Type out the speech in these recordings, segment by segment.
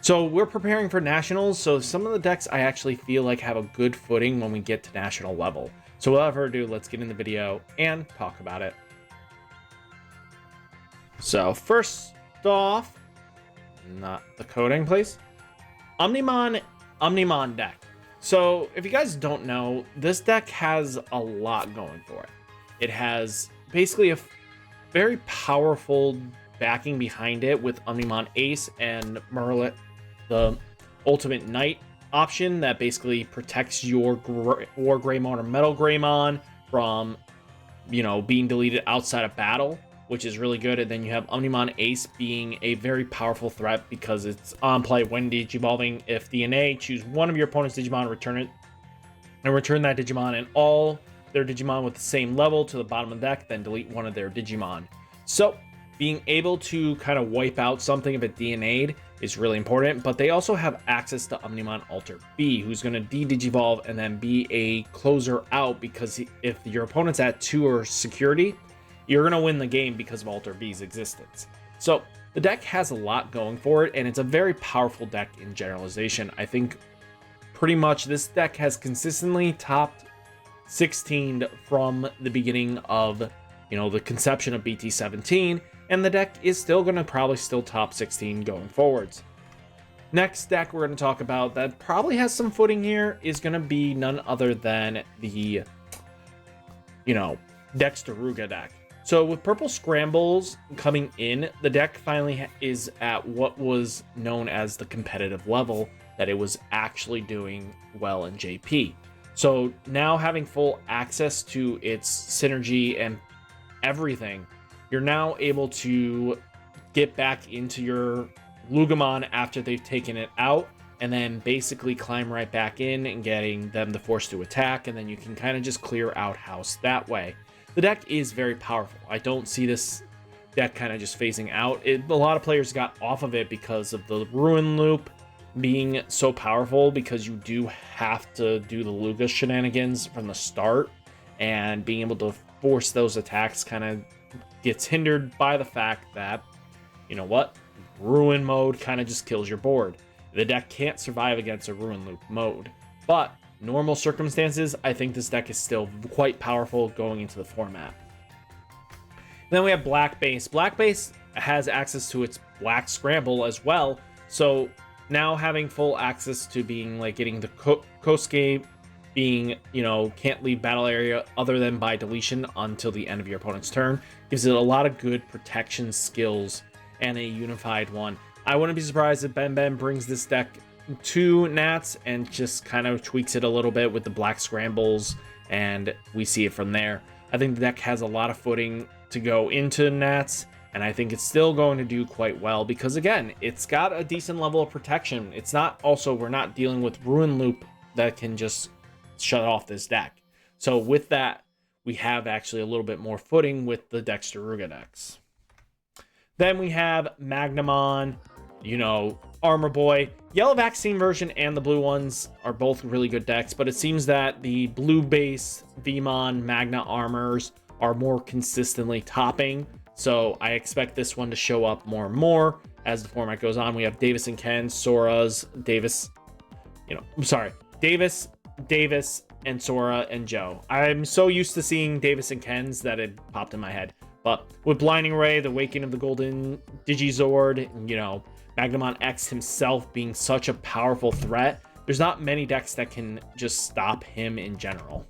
So we're preparing for nationals, so some of the decks I actually feel like have a good footing when we get to national level. So without further ado, let's get in the video and talk about it. So first off, not the coding, please. Omnimon deck. So if you guys don't know, this deck has a lot going for it. It has basically a very powerful backing behind it with Omnimon Ace and Merlet, the ultimate knight option that basically protects your War Greymon or Metal Greymon from, being deleted outside of battle, which is really good. And then you have Omnimon Ace being a very powerful threat because it's on play when Digivolving. If DNA, choose one of your opponent's Digimon, return it, and return that Digimon and all their Digimon with the same level to the bottom of the deck, then delete one of their Digimon. So being able to kind of wipe out something if it DNA'd is really important, but they also have access to Omnimon Alter B, who's going to de-Digivolve and then be a closer out, because if your opponent's at 2 or security, you're going to win the game because of Alter B's existence. So the deck has a lot going for it, and it's a very powerful deck in generalization. I think pretty much this deck has consistently topped 16 from the beginning of, the conception of BT17, and the deck is still going to probably still top 16 going forwards. Next deck we're going to talk about that probably has some footing here is going to be none other than the, Dexter Ruga deck. So with purple scrambles coming in, the deck finally is at what was known as the competitive level, that it was actually doing well in JP. So now having full access to its synergy and everything, you're now able to get back into your Gaogamon after they've taken it out, and then basically climb right back in and getting them the force to attack, and then you can kind of just clear out house that way. The deck is very powerful. I don't see this deck kind of just phasing out. A lot of players got off of it because of the Ruin Loop being so powerful, because you do have to do the Luga shenanigans from the start, and being able to force those attacks kind of gets hindered by the fact that, Ruin mode kind of just kills your board. The deck can't survive against a Ruin Loop mode, but normal circumstances, I think this deck is still quite powerful going into the format. Then we have Black Base. Black Base has access to its Black Scramble as well, so now having full access to being getting the Kosuke, being, can't leave battle area other than by deletion until the end of your opponent's turn, gives it a lot of good protection skills and a unified one. I wouldn't be surprised if Ben brings this deck to Nats and just kind of tweaks it a little bit with the Black Scrambles, and we see it from there. I think the deck has a lot of footing to go into Nats, and I think it's still going to do quite well because, again, it's got a decent level of protection. It's not also, we're not dealing with Ruin Loop that can just shut off this deck. So with that, we have actually a little bit more footing with the Dexter Ruga decks. Then we have Magnamon, Armor Boy. Yellow Vaccine version and the blue ones are both really good decks, but it seems that the blue base Vmon Magna armors are more consistently topping. So I expect this one to show up more and more as the format goes on. We have Davis and Ken, Sora's, Davis, Davis, and Sora and Joe. I'm so used to seeing Davis and Ken's that it popped in my head. But with Blinding Ray, the Waking of the Golden Digizord, Magnamon X himself being such a powerful threat, there's not many decks that can just stop him in general.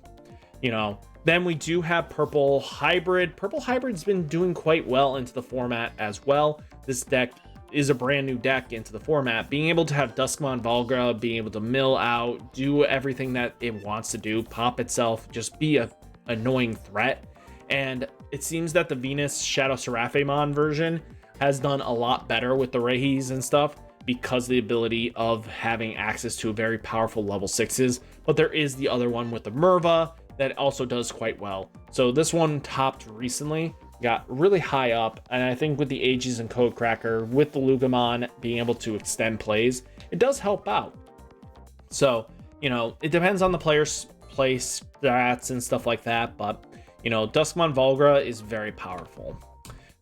Then we do have Purple Hybrid. Purple Hybrid's been doing quite well into the format as well. This deck is a brand new deck into the format. Being able to have Duskmon Volga, being able to mill out, do everything that it wants to do, pop itself, just be a annoying threat. And it seems that the Venus Shadow Seraphimon version has done a lot better with the Reihis and stuff because of the ability of having access to very powerful level 6s. But there is the other one with the Merva that also does quite well. So this one topped recently, got really high up, and I think with the Aegis and Codecracker, with the Gaogamon being able to extend plays, it does help out. So, it depends on the player's play strats and stuff like that, but, you know, Duskmon Volgra is very powerful.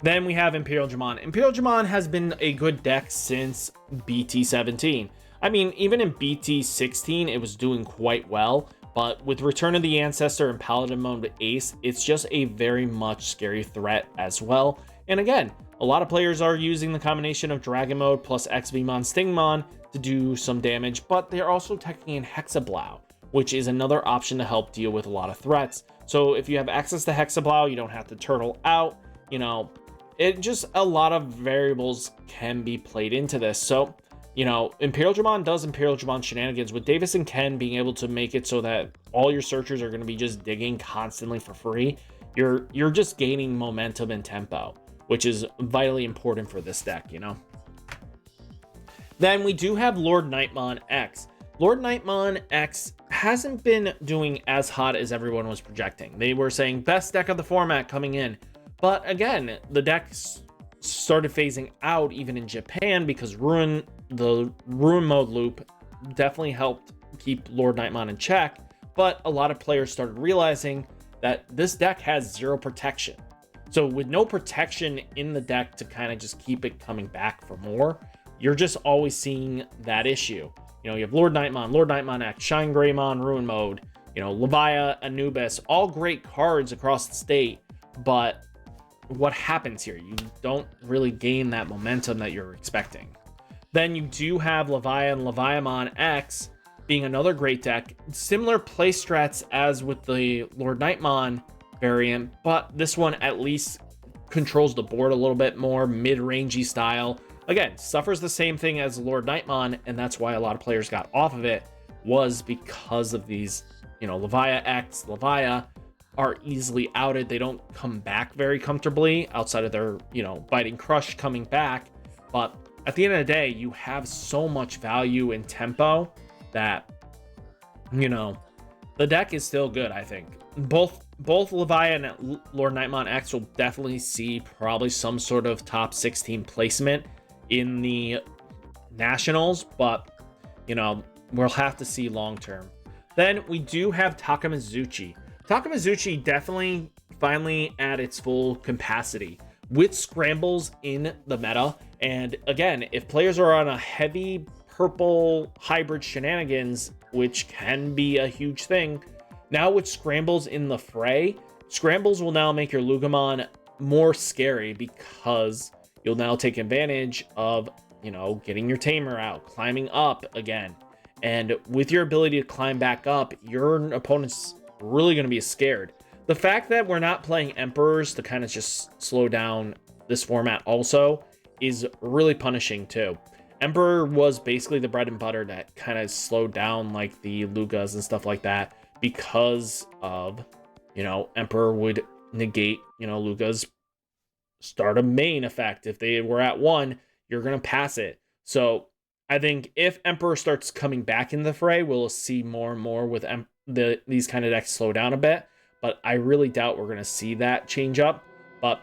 Then we have Imperialdramon. Imperialdramon has been a good deck since BT17. I mean, even in BT16, it was doing quite well, but with Return of the Ancestor and Paladin Mode Ace, it's just a very much scary threat as well. And again, a lot of players are using the combination of Dragon Mode plus XVmon Stingmon to do some damage, but they're also teching in Hexablow, which is another option to help deal with a lot of threats. So if you have access to Hexablow, you don't have to turtle out, you know, it just a lot of variables can be played into this. So, you know, Imperialdramon does Imperialdramon shenanigans with Davis and Ken being able to make it so that all your searchers are going to be just digging constantly for free. You're just gaining momentum and tempo, which is vitally important for this deck, you know. Then we do have LordKnightmon X. LordKnightmon X hasn't been doing as hot as everyone was projecting. They were saying best deck of the format coming in. But again, the deck started phasing out even in Japan because the Ruin mode loop definitely helped keep LordKnightmon in check. But a lot of players started realizing that this deck has 0 protection. So with no protection in the deck to kind of just keep it coming back for more, you're just always seeing that issue. You know, you have LordKnightmon, LordKnightmon X, AncientGreymon, Ruin mode, you know, Levia, Anubis, all great cards across the state, but what happens here? You don't really gain that momentum that you're expecting. Then you do have Levia and Leviamon X being another great deck. Similar play strats as with the LordKnightmon variant, but this one at least controls the board a little bit more, mid-rangey style. Again, suffers the same thing as LordKnightmon, and that's why a lot of players got off of it, was because of these, you know, Levia X, Levia are easily outed. They don't come back very comfortably outside of their, you know, Biting Crush coming back. But at the end of the day, you have so much value in tempo that, you know, the deck is still good, I think. Both Levia and LordKnightmon X will definitely see probably some sort of top 16 placement in the Nationals, but, you know, we'll have to see long term. Then we do have Takamizuchi. Takamizuchi definitely finally at its full capacity with scrambles in the meta. And again, if players are on a heavy purple hybrid shenanigans, which can be a huge thing, now with scrambles in the fray, scrambles will now make your Lugamon more scary because you'll now take advantage of, you know, getting your tamer out, climbing up again. And with your ability to climb back up, your opponent's really going to be scared. The fact that we're not playing Emperors to kind of just slow down this format also is really punishing too. Emperor was basically the bread and butter that kind of slowed down like the Lugas and stuff like that because of, you know, Emperor would negate, you know, Luga's start a main effect. If they were at 1, you're going to pass it. So I think if Emperor starts coming back in the fray, we'll see more and more with these kind of decks slow down a bit, but I really doubt we're going to see that change up. But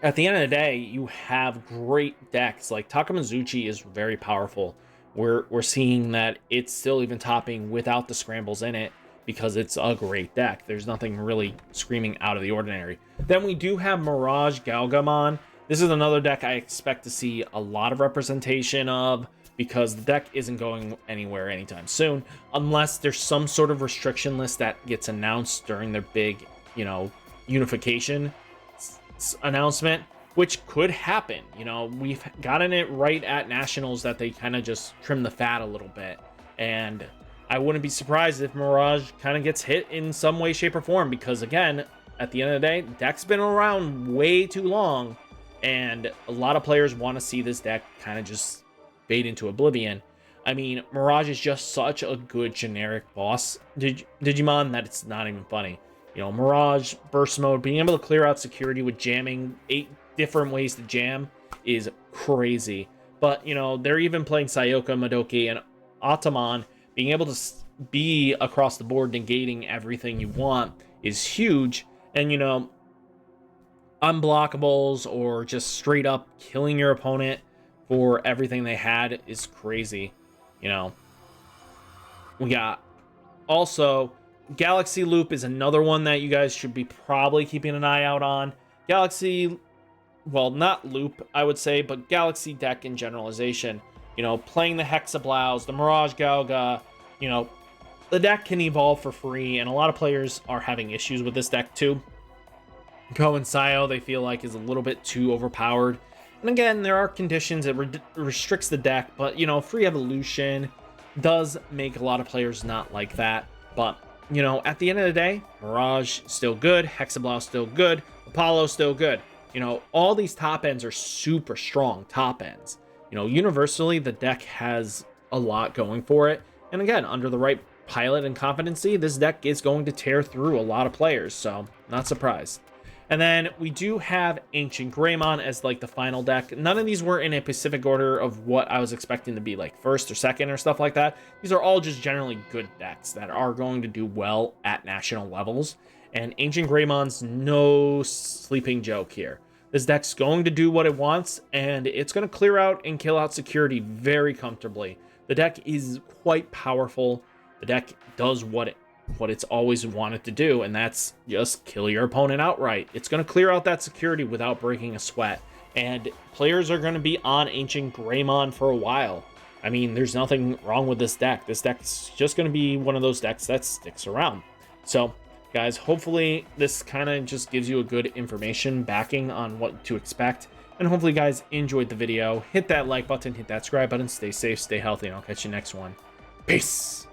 at the end of the day, you have great decks. Like Takamizuchi is very powerful. We're seeing that it's still even topping without the scrambles in it because it's a great deck. There's nothing really screaming out of the ordinary. Then we do have Mirage Gaogamon. This is another deck I expect to see a lot of representation of because the deck isn't going anywhere anytime soon unless there's some sort of restriction list that gets announced during their big, you know, unification announcement, which could happen. You know, we've gotten it right at Nationals that they kind of just trim the fat a little bit, and I wouldn't be surprised if Mirage kind of gets hit in some way, shape, or form because, again, at the end of the day, the deck's been around way too long, and a lot of players want to see this deck kind of just fade into oblivion. I mean, Mirage is just such a good generic boss Digimon that it's not even funny. You know, Mirage, Burst Mode, being able to clear out security with jamming 8 different ways to jam is crazy. But, you know, they're even playing Sayoka, Madoki, and Atamon. Being able to be across the board negating everything you want is huge. And, you know, unblockables or just straight up killing your opponent for everything they had is crazy. You know, we got also Galaxy Loop is another one that you guys should be probably keeping an eye out on. Galaxy, well, not Loop, I would say, but Galaxy deck in generalization. You know, playing the Hexablows, the Mirage Gaoga, you know, the deck can evolve for free, and a lot of players are having issues with this deck too. Ko and Sayo, they feel like, is a little bit too overpowered. And again, there are conditions that restricts the deck, but, you know, free evolution does make a lot of players not like that. But, you know, at the end of the day, Mirage still good, Hexablow still good, Apollo still good. You know, all these top ends are super strong top ends. You know, universally, the deck has a lot going for it. And again, under the right pilot and competency, this deck is going to tear through a lot of players, so not surprised. And then we do have AncientGreymon as like the final deck. None of these were in a specific order of what I was expecting to be like first or second or stuff like that. These are all just generally good decks that are going to do well at national levels. And AncientGreymon's no sleeping joke here. This deck's going to do what it wants, and it's going to clear out and kill out security very comfortably. The deck is quite powerful. The deck does what it's always wanted to do, and that's just kill your opponent outright. It's going to clear out that security without breaking a sweat, and players are going to be on AncientGreymon for a while. I mean, there's nothing wrong with this deck. This deck's just going to be one of those decks that sticks around. So, guys, hopefully this kind of just gives you a good information backing on what to expect. And hopefully you guys enjoyed the video. Hit that like button, hit that subscribe button, stay safe, stay healthy, and I'll catch you next one. Peace!